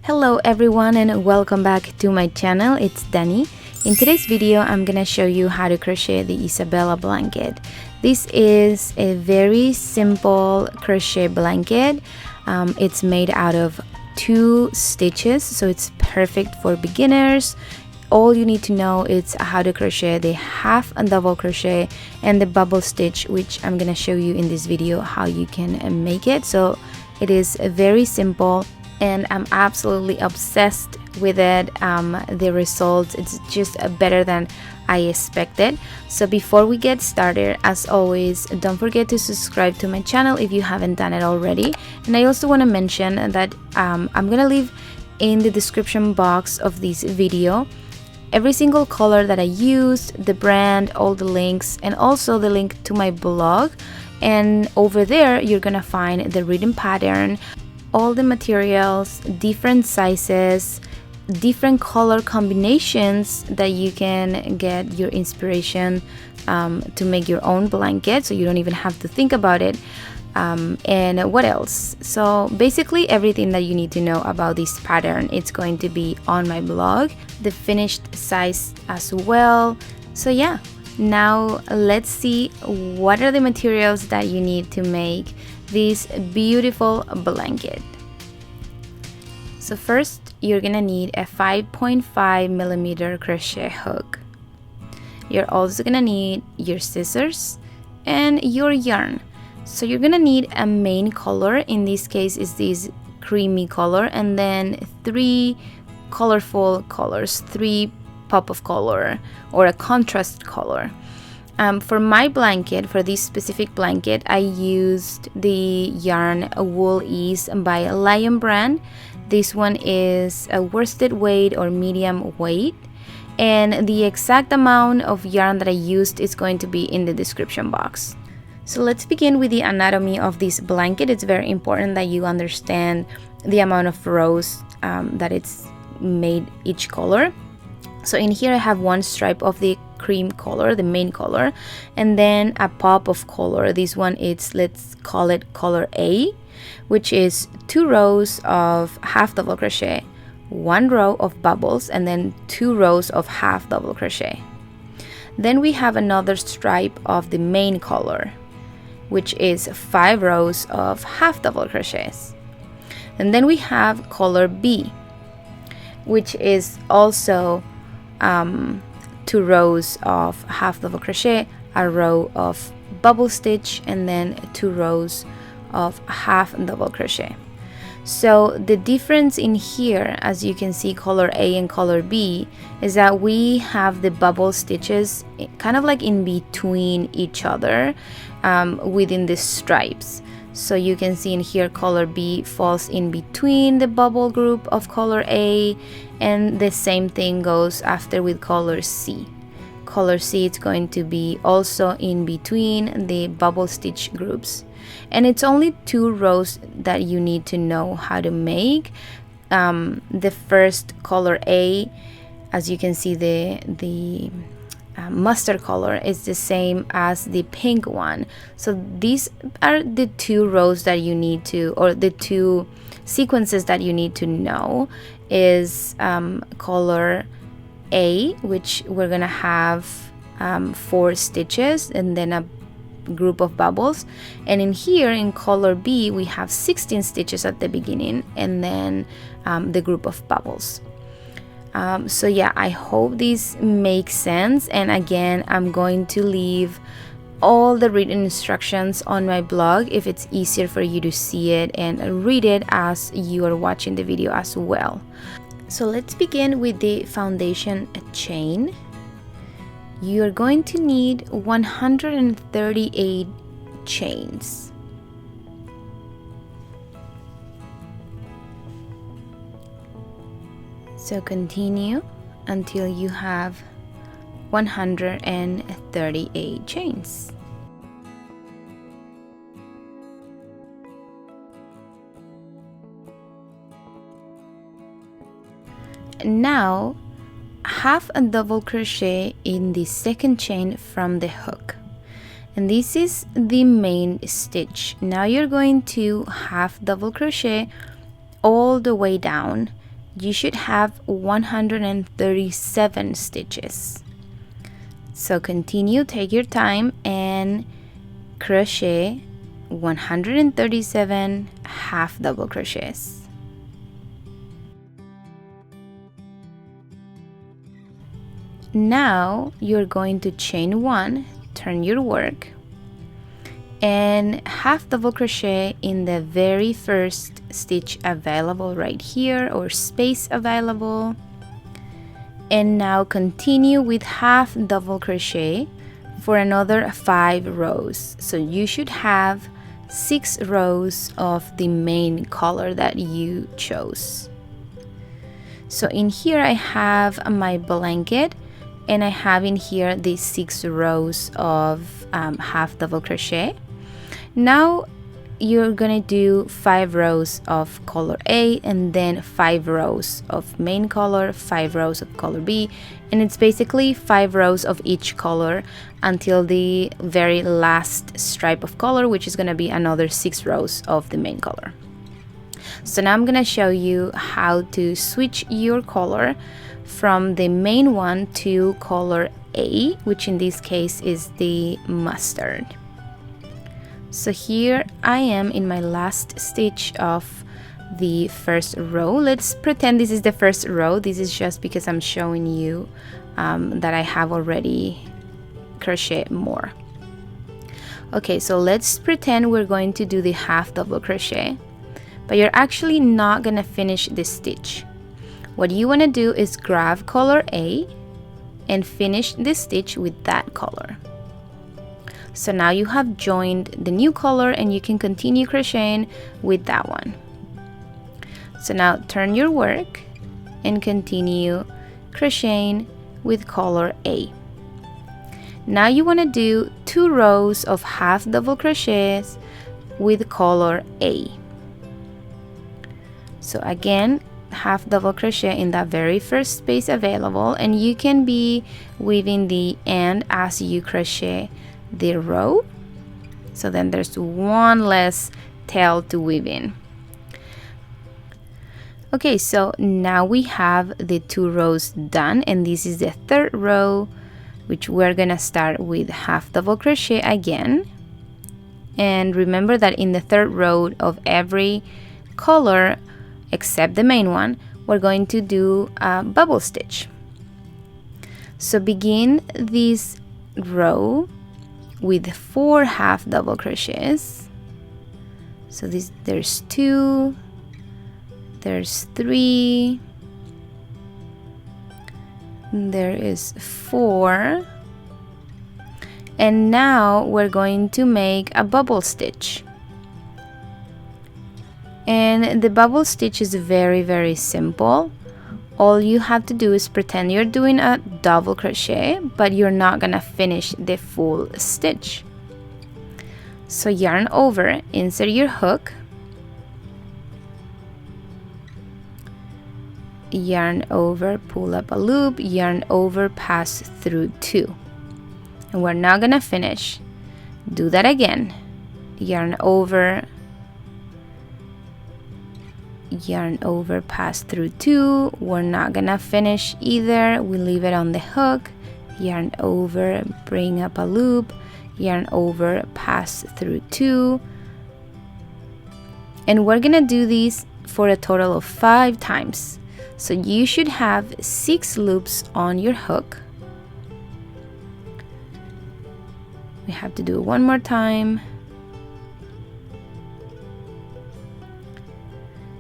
Hello everyone and welcome back to my channel. It's Dani. In today's video I'm gonna show you how to crochet the Isabella blanket. This is a very simple crochet blanket. It's made out of 2 stitches, so it's perfect for beginners. All you need to know is how to crochet the half and double crochet and the bubble stitch, which I'm gonna show you in this video how you can make it. So it is very simple and I'm absolutely obsessed with it. The results, it's just better than I expected. So before we get started, as always, don't forget to subscribe to my channel if you haven't done it already. And I also want to mention that I'm gonna leave in the description box of this video every single color that I used, the brand, all the links, and also the link to my blog. And over there you're gonna find the reading pattern, all the materials, different sizes, different color combinations that you can get your inspiration to make your own blanket, so you don't even have to think about it. And what else? So basically everything that you need to know about this pattern, it's going to be on my blog, the finished size as well. So yeah, now let's see what are the materials that you need to make this beautiful blanket. So first you're gonna need a 5.5 millimeter crochet hook. You're also gonna need your scissors and your yarn. So you're gonna need a main color. In this case is this creamy color, and then 3 colorful colors, 3 pop of color or a contrast color. For my blanket, for this specific blanket, I used the yarn Wool Ease by Lion brand. This one is a worsted weight or medium weight, and the exact amount of yarn that I used is going to be in the description box. So let's begin with the anatomy of this blanket. It's very important that you understand the amount of rows that it's made each color. So in here I have 1 stripe of the cream color, the main color, and then a pop of color. This one is, let's call it color A, which is 2 rows of half double crochet, 1 row of bubbles, and then 2 rows of half double crochet. Then we have another stripe of the main color, which is 5 rows of half double crochets. And then we have color B, which is also 2 rows of half double crochet, a row of bubble stitch, and then 2 rows of half double crochet. So the difference in here, as you can see, color A and color B, is that we have the bubble stitches kind of like in between each other within the stripes. So you can see in here color B falls in between the bubble group of color A, and the same thing goes after with color C. Color C is going to be also in between the bubble stitch groups. And it's only 2 rows that you need to know how to make. The first color A, as you can see, the mustard color is the same as the pink one. So these are the 2 rows that you need to, or the 2 sequences that you need to know is color A, which we're gonna have 4 stitches and then a group of bubbles, and in here in color B we have 16 stitches at the beginning and then the group of bubbles. So yeah, I hope this makes sense, and again I'm going to leave all the written instructions on my blog if it's easier for you to see it and read it as you are watching the video as well. So let's begin with the foundation chain. You're going to need 138 chains. So continue until you have 138 chains. Now half a double crochet in the second chain from the hook, and this is the main stitch. Now you're going to half double crochet all the way down you should have 137 stitches. So continue, take your time, and crochet 137 half double crochets. Now you're going to chain 1, turn your work, and half double crochet in the very first stitch available right here, or space available. And now continue with half double crochet for another 5 rows. So you should have 6 rows of the main color that you chose. So in here I have my blanket, and I have in here the 6 rows of half double crochet. Now you're gonna do 5 rows of color A, and then 5 rows of main color, 5 rows of color B, and it's basically 5 rows of each color until the very last stripe of color, which is gonna be another 6 rows of the main color. So now I'm gonna show you how to switch your color from the main one to color A, which in this case is the mustard. So here I am in my last stitch of the first row. Let's pretend this is the first row. This is just because I'm showing you that I have already crocheted more. Okay, so let's pretend we're going to do the half double crochet, but you're actually not gonna finish this stitch. What you want to do is grab color A and finish this stitch with that color. So now you have joined the new color, and you can continue crocheting with that one. So now turn your work and continue crocheting with color A. Now you want to do 2 rows of half double crochets with color A. So again, half double crochet in that very first space available, and you can be weaving the end as you crochet the row, so then there's one less tail to weave in. Okay, so now we have the 2 rows done, and this is the 3rd row, which we're gonna start with half double crochet again. And remember that in the 3rd row of every color except the main one, we're going to do a bubble stitch. So begin this row with 4 half double crochets. So there's 2, there's 3, there is 4, and now we're going to make a bubble stitch. And the bubble stitch is very simple. All you have to do is pretend you're doing a double crochet, but you're not gonna finish the full stitch. So yarn over, insert your hook, yarn over, pull up a loop, yarn over, pass through 2, and we're now gonna finish. Do that again. Yarn over, yarn over, pass through 2. We're not gonna finish either. We leave it on the hook, yarn over, bring up a loop, yarn over, pass through 2, and we're gonna do these for a total of 5 times. So you should have 6 loops on your hook. We have to do it one more time.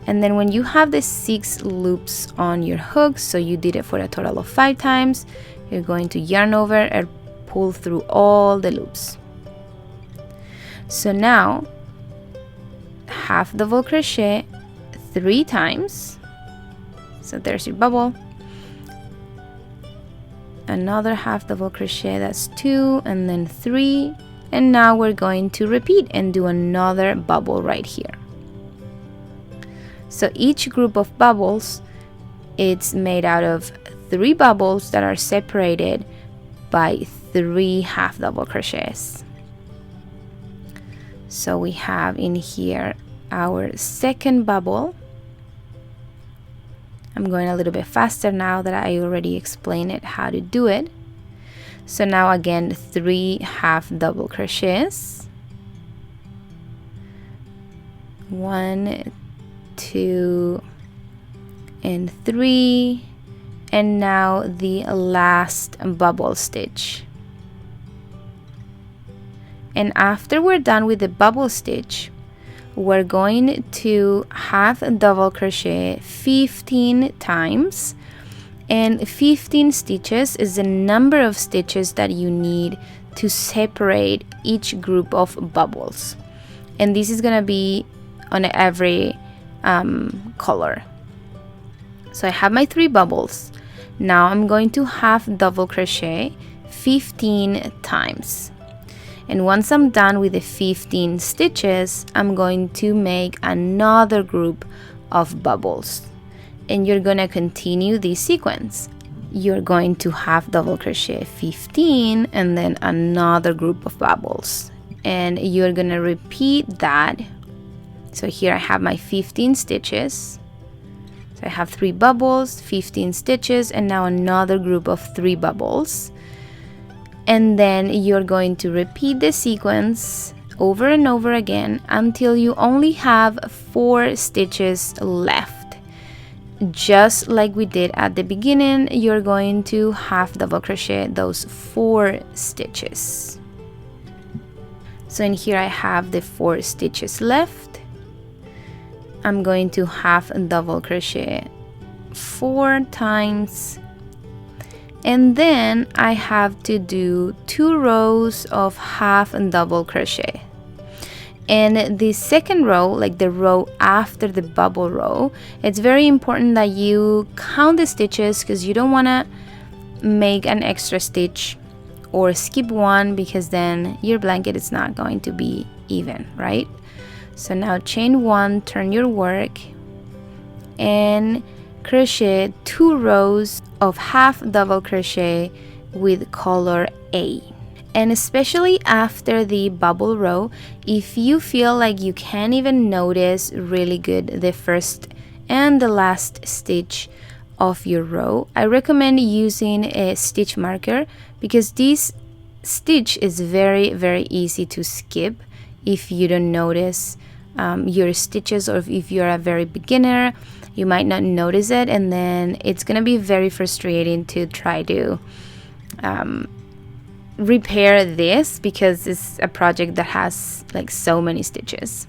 And then when you have the 6 loops on your hook, so you did it for a total of 5 times, you're going to yarn over and pull through all the loops. So now half double crochet 3 times. So there's your bubble. Another half double crochet, that's 2, and then 3. And now we're going to repeat and do another bubble right here. So each group of bubbles, it's made out of 3 bubbles that are separated by 3 half double crochets. So we have in here our second bubble, I'm going a little bit faster now that I already explained it how to do it. So now again 3 half double crochets, 1, 2, and 3, and now the last bubble stitch. And after we're done with the bubble stitch, we're going to half double crochet 15 times, and 15 stitches is the number of stitches that you need to separate each group of bubbles, and this is gonna be on every color. So I have my 3 bubbles. Now I'm going to half double crochet 15 times. And once I'm done with the 15 stitches, I'm going to make another group of bubbles. And you're gonna continue this sequence. You're going to half double crochet 15 and then another group of bubbles. And you're gonna repeat that. So here I have my 15 stitches. So I have 3 bubbles, 15 stitches, and now another group of 3 bubbles. And then you're going to repeat the sequence over and over again until you only have 4 stitches left. Just like we did at the beginning, you're going to half double crochet those 4 stitches. So in here I have the 4 stitches left. I'm going to half double crochet 4 times. And then I have to do 2 rows of half and double crochet. And the second row, like the row after the bubble row, it's very important that you count the stitches, because you don't want to make an extra stitch or skip one, because then your blanket is not going to be even, right? So now chain 1, turn your work, and crochet 2 rows of half double crochet with color A. And especially after the bubble row, if you feel like you can't even notice really good the first and the last stitch of your row, I recommend using a stitch marker, because this stitch is very, very easy to skip if you don't notice your stitches, or if you're a very beginner, you might not notice it, and then it's gonna be very frustrating to try to repair this, because it's a project that has like so many stitches.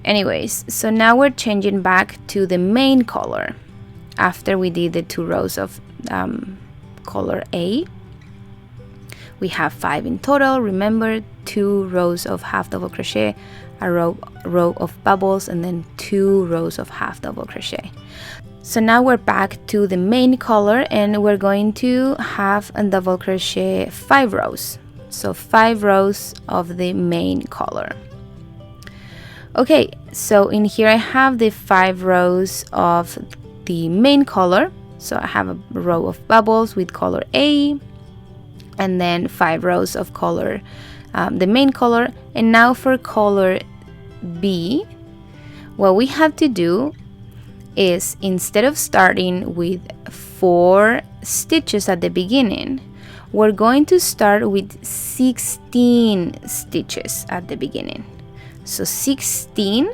Anyways, so now we're changing back to the main color after we did the 2 rows of color A. We have 5 in total. Remember, 2 rows of half double crochet, a row of bubbles, and then 2 rows of half double crochet. So now we're back to the main color, and we're going to half and double crochet 5 rows. So 5 rows of the main color. Okay, so in here I have the 5 rows of the main color. So I have a row of bubbles with color A, and then 5 rows of color, the main color. And now for color B, what we have to do is, instead of starting with 4 stitches at the beginning, we're going to start with 16 stitches at the beginning. So 16,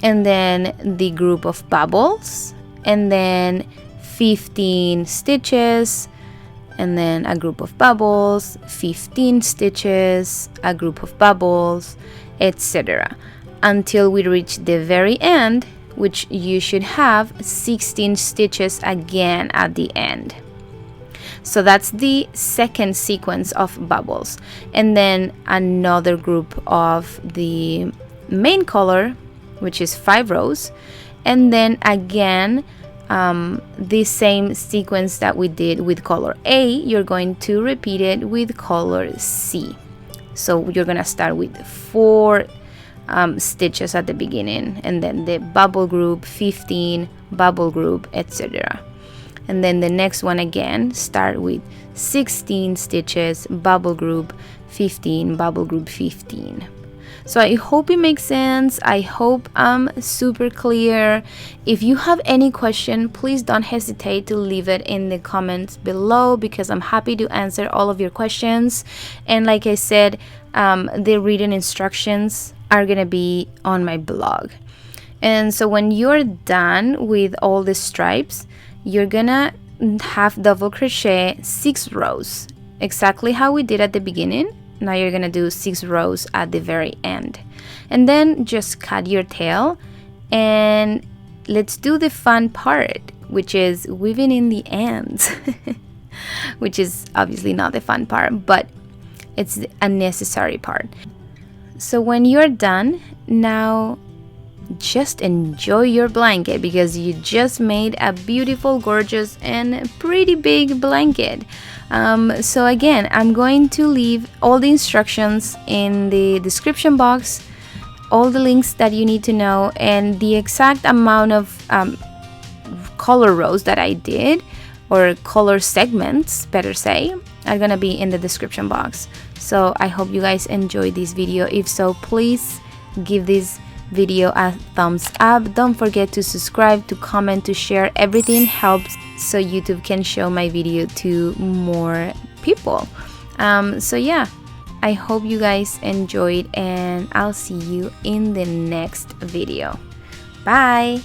and then the group of bubbles, and then 15 stitches, and then a group of bubbles, 15 stitches, a group of bubbles, etc. until we reach the very end, which you should have 16 stitches again at the end. So that's the second sequence of bubbles, and then another group of the main color, which is 5 rows, and then again the same sequence that we did with color A, you're going to repeat it with color C. So you're gonna start with 4 stitches at the beginning, and then the bubble group, 15 bubble group, etc. And then the next one again, start with 16 stitches, bubble group, 15 bubble group, 15. So I hope it makes sense. I hope I'm super clear. If you have any question, please don't hesitate to leave it in the comments below, because I'm happy to answer all of your questions. And like I said, the written instructions are gonna be on my blog. And so when you're done with all the stripes, you're gonna half double crochet 6 rows, exactly how we did at the beginning. Now you're gonna do 6 rows at the very end, and then just cut your tail. And let's do the fun part, which is weaving in the ends which is obviously not the fun part, but it's a necessary part. So when you're done, now just enjoy your blanket, because you just made a beautiful, gorgeous, and pretty big blanket. So again, I'm going to leave all the instructions in the description box, all the links that you need to know, and the exact amount of color rows that I did, or color segments better say, are gonna be in the description box. So I hope you guys enjoyed this video. If so, please give this video a thumbs up. Don't forget to subscribe, to comment, to share. Everything helps so YouTube can show my video to more people. So yeah, I hope you guys enjoyed, and I'll see you in the next video. Bye.